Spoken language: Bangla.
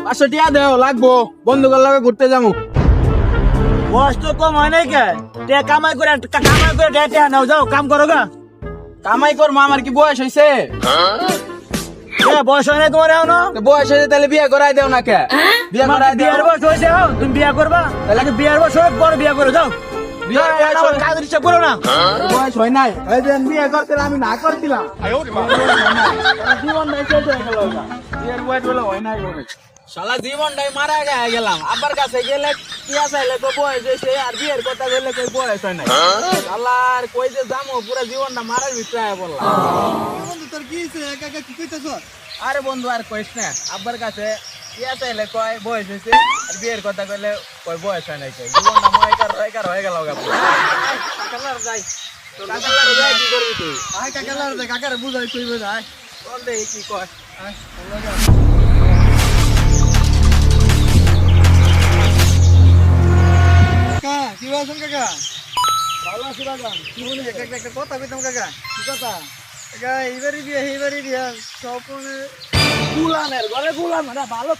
পাঁচশো টিয়া দেও লাগবো, বন্ধুগুলোর লগে ঘুরতে যাবো। বয়স তো কম হয় নাই কে? কামাই করে টিয়া নাও, যাও কাম করো গা। কামাই করবো, আমার কি বয়স হয়েছে? বয়স হয় নাই তোমার এখনো? বয়স হয়েছে তাহলে বিয়ে করাই দেও না কে? বিয়ে করাই দেও। বিয়ের বয়স হয়েছে, তুমি বিয়ে করবা? তাহলে বিয়ের বয়স হোক, বড় বিয়ে করো, যাও। কাজের ইচ্ছা করো না। বয়স হয় নাই, বিয়ে করতে আমি না করছিলাম। জীবন নাই শেষ হয়ে গেল, বিয়ের বয়স বলে হয় নাই। শালা জীবনটাই মারা গেলাম। আব্বার কাছে গেলে টিয়া চাইলে তো বয়স হয়েছে, আর বিয়ের কথা বললে কই বয়স হয় নাই। শালার কই যে যাবো, পুরো জীবনটা মারার ভিতরে বললাম। তোর কি একা একা কি কইতেছ? আরে বন্ধু আর কইস না, আব্বার কাছে টিয়া চাইলে কয় বয়স হয়েছে, আর বিয়ের কথা কইলে কই বয়স হয় নাই। কই জীবনটা ময়কার হয়ে গেল। কাকালার যাই, কাকালার যাই, কি করবি তুই? কাকালার কাকারে বুঝাই কইবে যাই। বল দে কি কয়। কি বলছেন কাকা? ভালো আছি বাগান। কি বলি একটা কথা কইতাম কাকা। কি কথা? কাকা এইবারই বিয়া স্বপ্নে গুলামের ঘরে গুলাম, ভালো।